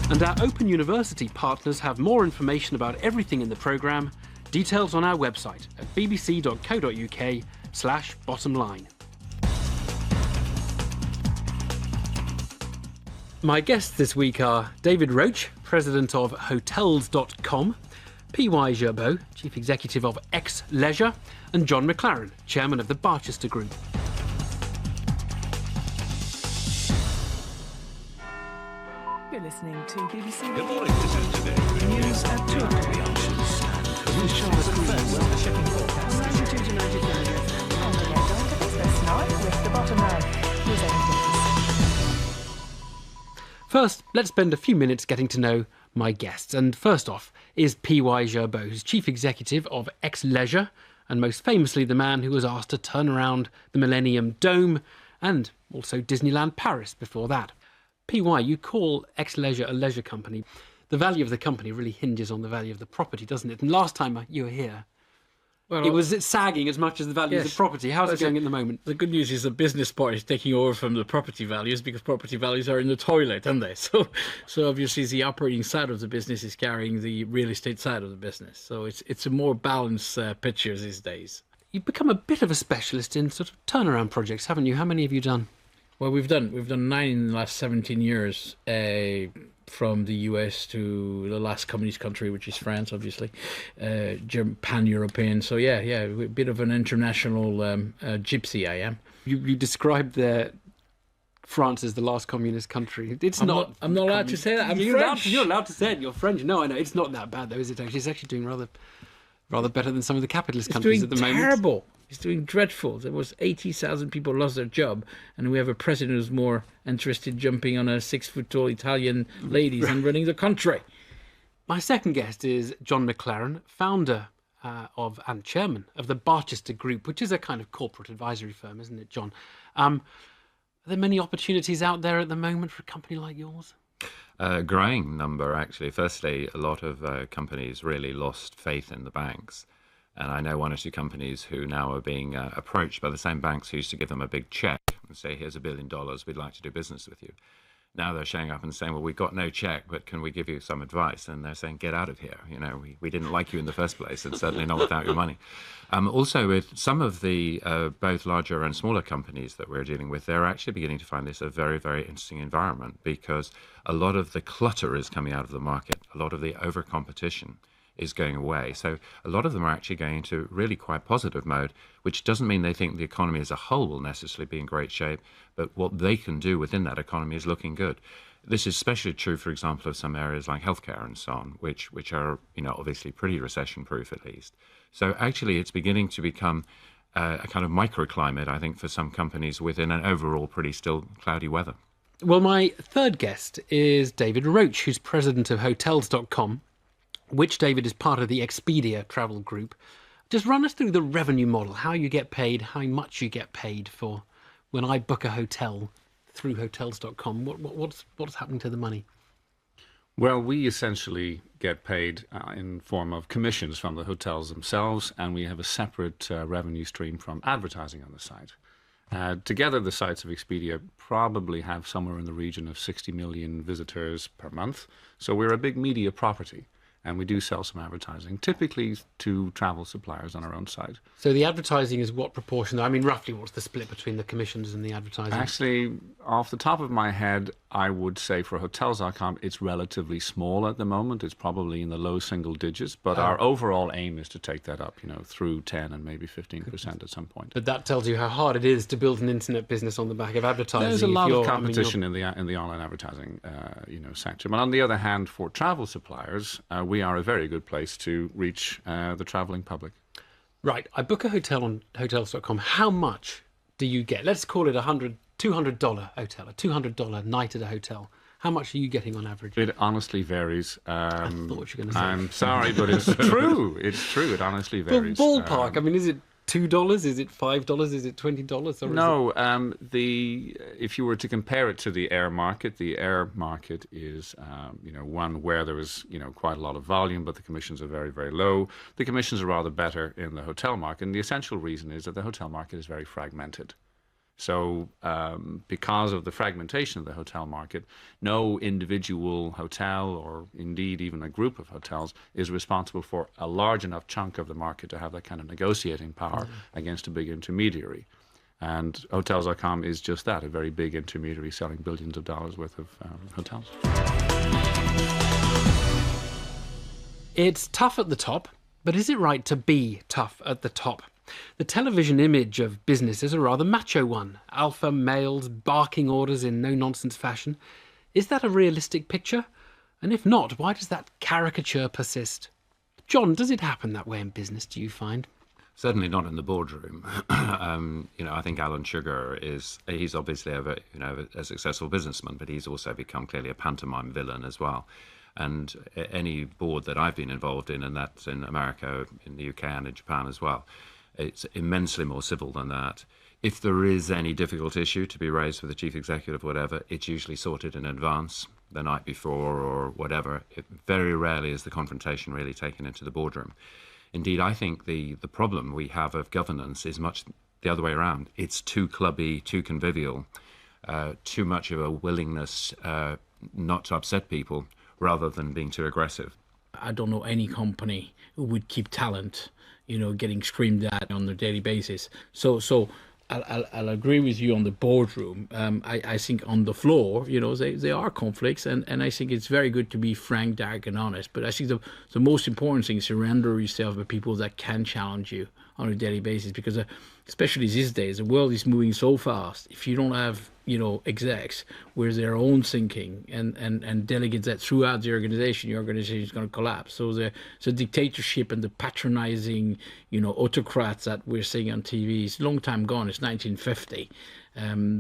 And our Open University partners have more information about everything in the programme, details on our website at bbc.co.uk/bottomline. My guests this week are David Roach, President of Hotels.com, P.Y. Gerbeau, Chief Executive of X-Leisure, and John McLaren, Chairman of the Barchester Group. You're listening to BBC. Good morning, this is today. News at 2 o'clock. The shipping forecast. 92 to 93. And we're going to business now with The Bottom Line. First, let's spend a few minutes getting to know my guests. And first off is P.Y. Gerbeau, who's Chief Executive of X-Leisure, and most famously the man who was asked to turn around the Millennium Dome and also Disneyland Paris before that. P.Y., you call X-Leisure a leisure company. The value of the company really hinges on the value of the property, doesn't it? And last time you were here, Well, it was sagging as much as the value of the property. How's it going at the moment? The good news is the business part is taking over from the property values, because property values are in the toilet, aren't they? So obviously the operating side of the business is carrying the real estate side of the business. So it's a more balanced picture these days. You've become a bit of a specialist in sort of turnaround projects, haven't you? How many have you done? Well, we've done 9 in the last 17 years, from the US to the last communist country, which is France, obviously, pan-European. So yeah, a bit of an international gypsy I am. You described France as the last communist country. I'm not allowed to say that. I'm French. You're allowed to say it. You're French. No, I know. It's not that bad, though, is it? Actually, it's actually doing rather better than some of the capitalist countries at the moment. It's doing terrible. It's doing dreadful. There was 80,000 people lost their job, and we have a president who's more interested jumping on a 6-foot-tall Italian ladies and running the country. My second guest is John McLaren, founder of and chairman of the Barchester Group, which is a kind of corporate advisory firm, isn't it, John? Are there many opportunities out there at the moment for a company like yours? Growing number, actually. Firstly, a lot of companies really lost faith in the banks. And I know 1 or 2 companies who now are being approached by the same banks who used to give them a big check and say, here's $1 billion, we'd like to do business with you. Now they're showing up and saying, well, we've got no check, but can we give you some advice? And they're saying, get out of here. You know, we didn't like you in the first place, and certainly not without your money. Also, with some of the both larger and smaller companies that we're dealing with, they're actually beginning to find this a very, very interesting environment, because a lot of the clutter is coming out of the market. A lot of the over-competition is going away. So a lot of them are actually going into really quite positive mode, which doesn't mean they think the economy as a whole will necessarily be in great shape, but what they can do within that economy is looking good. This is especially true, for example, of some areas like healthcare and so on, which are, you know, obviously pretty recession-proof at least. So actually it's beginning to become a kind of microclimate, I think, for some companies within an overall pretty still cloudy weather. Well, my third guest is David Roach, who's president of Hotels.com, which, David, is part of the Expedia travel group. Just run us through the revenue model, how you get paid, how much you get paid for when I book a hotel through Hotels.com. What's happening to the money? Well, we essentially get paid in form of commissions from the hotels themselves, and we have a separate revenue stream from advertising on the site. Together, the sites of Expedia probably have somewhere in the region of 60 million visitors per month. So we're a big media property. And we do sell some advertising, typically to travel suppliers on our own site. So the advertising is what proportion? I mean, roughly what's the split between the commissions and the advertising? Actually, off the top of my head, I would say for Hotels.com, it's relatively small at the moment. It's probably in the low single digits, but our overall aim is to take that up, you know, through 10 and maybe 15% at some point. But that tells you how hard it is to build an internet business on the back of advertising. There's a lot of competition in the online advertising, sector. But on the other hand, for travel suppliers, we are a very good place to reach the travelling public. Right. I book a hotel on Hotels.com. How much do you get? Let's call it $200 hotel, a $200 night at a hotel. How much are you getting on average? It honestly varies. I thought you were going to say. I'm sorry, but it's true. It's true. It honestly varies. But ballpark. I mean, is it $2? Is it $5? Is it $20? Or no. If you were to compare it to the air market is one where there is quite a lot of volume, but the commissions are very, very low. The commissions are rather better in the hotel market, and the essential reason is that the hotel market is very fragmented. So because of the fragmentation of the hotel market, no individual hotel, or indeed even a group of hotels, is responsible for a large enough chunk of the market to have that kind of negotiating power against a big intermediary. And Hotels.com is just that, a very big intermediary selling billions of dollars worth of hotels. It's tough at the top, but is it right to be tough at the top? The television image of business is a rather macho one. Alpha males barking orders in no-nonsense fashion. Is that a realistic picture? And if not, why does that caricature persist? John, does it happen that way in business, do you find? Certainly not in the boardroom. I think Alan Sugar he's obviously a successful businessman, but he's also become clearly a pantomime villain as well. And any board that I've been involved in, and that's in America, in the UK and in Japan as well, it's immensely more civil than that. If there is any difficult issue to be raised with the chief executive, whatever, it's usually sorted in advance, the night before or whatever. Very rarely is the confrontation really taken into the boardroom. Indeed, I think the problem we have of governance is much the other way around. It's too clubby, too convivial, too much of a willingness not to upset people rather than being too aggressive. I don't know any company who would keep talent getting screamed at on a daily basis. So I'll agree with you on the boardroom. I think on the floor, there are conflicts, and I think it's very good to be frank, direct, and honest. But I think the most important thing is surrender yourself with people that can challenge you on a daily basis, because especially these days, the world is moving so fast. If you don't have execs with their own thinking and delegates that throughout the organization, your organization is going to collapse. So the dictatorship and the patronizing autocrats that we're seeing on TV is a long time gone. It's 1950.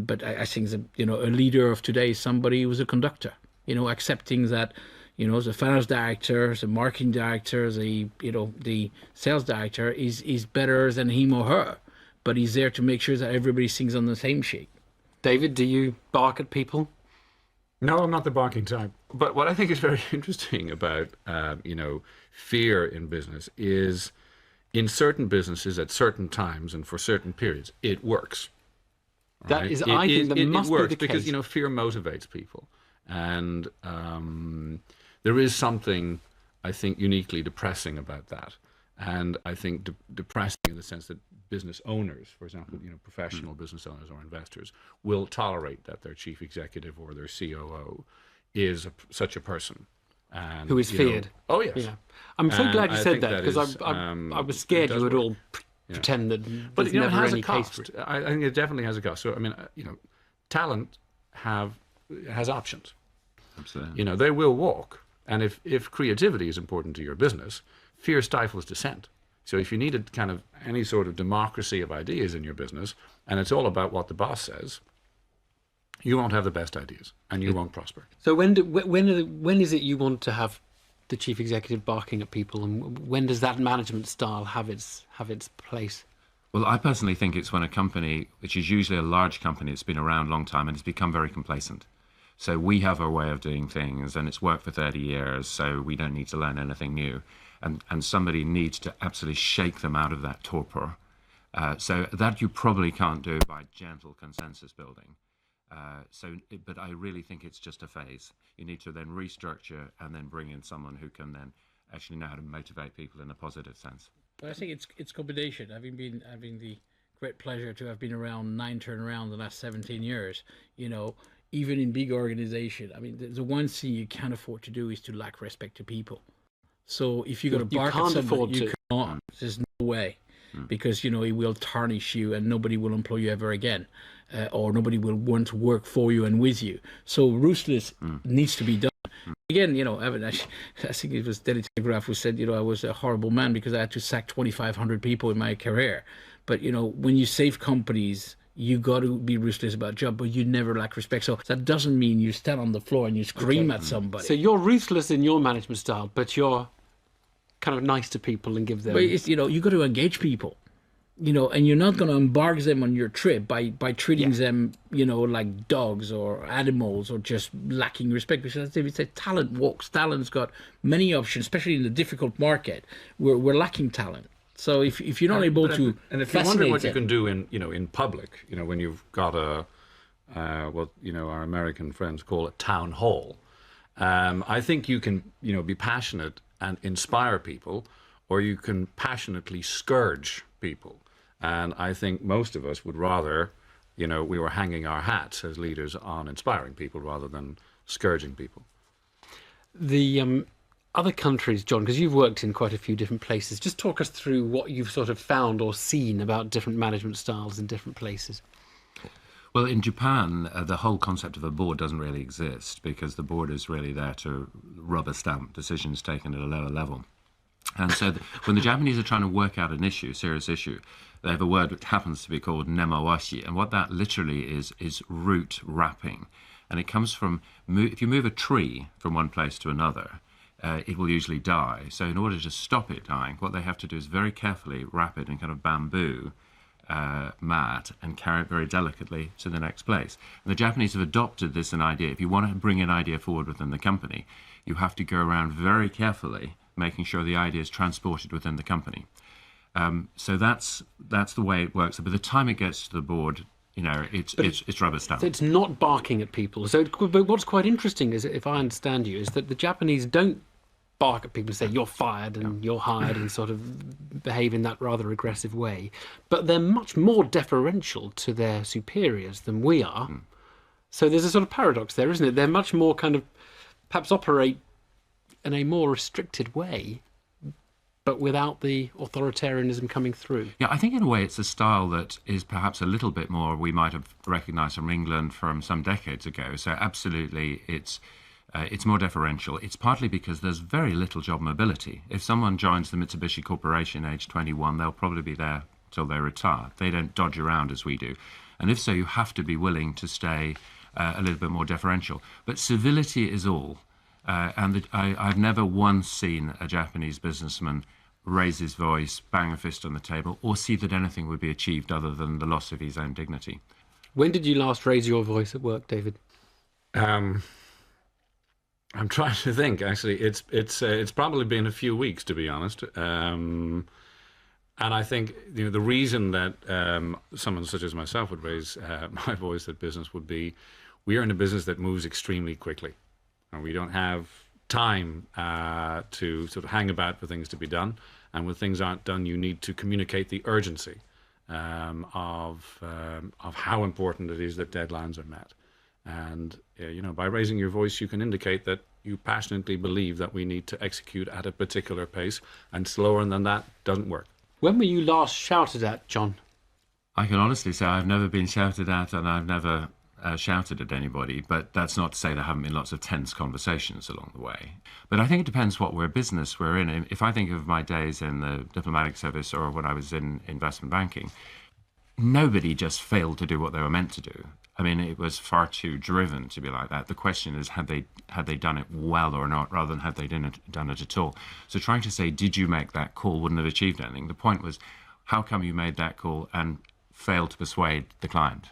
But I think that a leader of today is somebody who's a conductor, accepting that the finance director, the marketing director, the sales director is better than him or her, but he's there to make sure that everybody sings on the same sheet. David, do you bark at people? No, I'm not the barking type. But what I think is very interesting about, fear in business is, in certain businesses at certain times and for certain periods, it works. That is, I think, that must be the case. Because fear motivates people. And there is something, I think, uniquely depressing about that. And I think depressing in the sense that business owners, for example, professional business owners or investors, will tolerate that their chief executive or their COO is such a person. And, who is feared. Oh, yes. Yeah. I'm so glad you said that, because I was scared you would all pretend that but there's it never has any a cost. case for it. I think it definitely has a cost. So, I mean, talent has options. Absolutely. They will walk. And if creativity is important to your business, fear stifles dissent. So if you needed kind of any sort of democracy of ideas in your business, and it's all about what the boss says, you won't have the best ideas, and you won't prosper. So when is it you want to have the chief executive barking at people, and when does that management style have its place? Well, I personally think it's when a company, which is usually a large company, it's been around a long time and it's become very complacent. So we have our way of doing things, and it's worked for 30 years, so we don't need to learn anything new. And somebody needs to absolutely shake them out of that torpor. So that you probably can't do by gentle consensus building. But I really think it's just a phase. You need to then restructure and then bring in someone who can then actually know how to motivate people in a positive sense. But I think it's combination. Having the great pleasure to have been around 9 turnaround the last 17 years, even in big organization, I mean, the one thing you can't afford to do is to lack respect to people. So if you got to bark at somebody, you cannot. There's no way, because it will tarnish you, and nobody will employ you ever again, or nobody will want to work for you and with you. So ruthless needs to be done. Again, I think it was Daily Telegraph who said, I was a horrible man because I had to sack 2,500 people in my career. But when you save companies, you got to be ruthless about job, but you never lack respect. So that doesn't mean you stand on the floor and you scream at somebody. So you're ruthless in your management style, but you're kind of nice to people and give them. But it's, you got to engage people, and you're not going to embark them on your trip by treating them, like dogs or animals or just lacking respect. Because as David said, talent walks. Talent's got many options, especially in the difficult market. We're lacking talent. So if you're not able to, and if you're wondering what you can do in public, when you've got what our American friends call a town hall, I think you can be passionate and inspire people, or you can passionately scourge people. And I think most of us would rather, we were hanging our hats as leaders on inspiring people rather than scourging people. The other countries, John, because you've worked in quite a few different places, just talk us through what you've sort of found or seen about different management styles in different places. Well, in Japan, the whole concept of a board doesn't really exist, because the board is really there to rubber stamp decisions taken at a lower level. And so when the Japanese are trying to work out an issue, serious issue, they have a word which happens to be called nemawashi, and what that literally is root wrapping. And it comes from, if you move a tree from one place to another, it will usually die. So in order to stop it dying, what they have to do is very carefully wrap it in kind of bamboo mat and carry it very delicately to the next place. And the Japanese have adopted this idea. If you want to bring an idea forward within the company, you have to go around very carefully making sure the idea is transported within the company. So that's the way it works. But by the time it gets to the board, it's rubber stamp. So it's not barking at people. But what's quite interesting is, if I understand you, is that the Japanese don't bark at people and say you're fired and you're hired and sort of behave in that rather aggressive way, but they're much more deferential to their superiors than we are. So there's a sort of paradox there, isn't it? They're much more kind of perhaps operate in a more restricted way, but without the authoritarianism coming through. Yeah, I think in a way it's a style that is perhaps a little bit more we might have recognised from England from some decades ago. So absolutely it's more deferential. It's partly because there's very little job mobility. If someone joins the Mitsubishi Corporation age 21, they'll probably be there till they retire. They don't dodge around as we do. And if so, you have to be willing to stay a little bit more deferential. But civility is all. I've never once seen a Japanese businessman raise his voice, bang a fist on the table, or see that anything would be achieved other than the loss of his own dignity. When did you last raise your voice at work, David? I'm trying to think. Actually, it's probably been a few weeks, to be honest. And I think the reason that someone such as myself would raise my voice at business would be We are in a business that moves extremely quickly, and we don't have time to sort of hang about for things to be done. And when things aren't done, you need to communicate the urgency of how important it is that deadlines are met. And by raising your voice, you can indicate that you passionately believe that we need to execute at a particular pace, and slower than that doesn't work. When were you last shouted at, John? I can honestly say I've never been shouted at, and I've never shouted at anybody, but that's not to say there haven't been lots of tense conversations along the way. But I think it depends what business we're in. If I think of my days in the diplomatic service or when I was in investment banking, nobody just failed to do what they were meant to do. I mean, it was far too driven to be like that. The question is, had they done it well or not, rather than had they done it at all. So trying to say, did you make that call, wouldn't have achieved anything. The point was, how come you made that call and failed to persuade the client?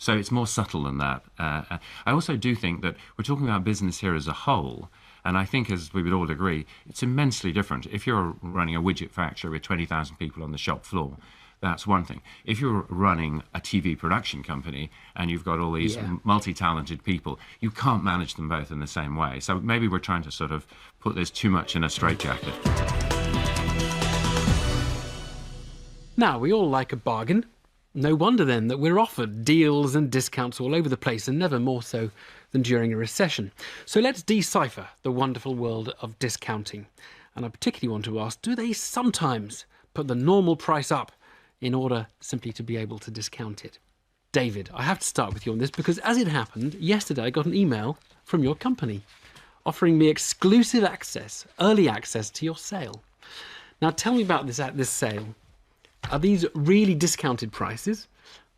So it's more subtle than that. I also do think that we're talking about business here as a whole, and I think, as we would all agree, it's immensely different. If you're running a widget factory with 20,000 people on the shop floor, that's one thing. If you're running a TV production company and you've got all these multi-talented people, you can't manage them both in the same way. So maybe we're trying to sort of put this too much in a straitjacket. Now, we all like a bargain. No wonder then that we're offered deals and discounts all over the place, and never more so than during a recession. So let's decipher the wonderful world of discounting. And I particularly want to ask, do they sometimes put the normal price up in order simply to be able to discount it? David, I have to start with you on this, because as it happened, yesterday I got an email from your company offering me exclusive access, early access to your sale. Now tell me about this sale. Are these really discounted prices,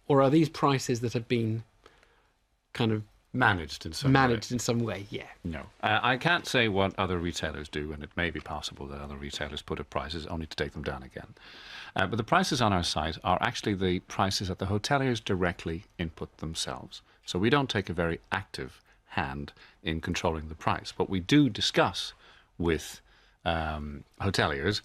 or are these prices that have been kind of managed in some way? Yeah. No. I can't say what other retailers do, and it may be possible that other retailers put up prices only to take them down again. But the prices on our site are actually the prices that the hoteliers directly input themselves. So we don't take a very active hand in controlling the price. But we do discuss with hoteliers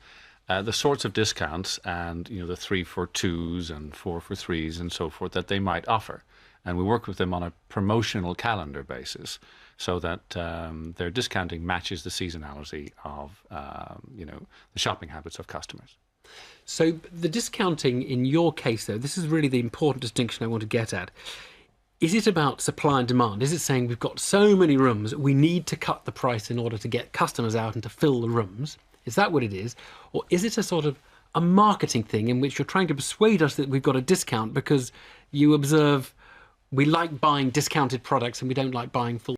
the sorts of discounts and the 3 for 2s and 4 for 3s and so forth that they might offer. And we work with them on a promotional calendar basis so that their discounting matches the seasonality of the shopping habits of customers. So the discounting in your case, though, this is really the important distinction I want to get at. Is it about supply and demand? Is it saying we've got so many rooms, we need to cut the price in order to get customers out and to fill the rooms? Is that what it is? Or is it a sort of a marketing thing in which you're trying to persuade us that we've got a discount because you observe we like buying discounted products and we don't like buying full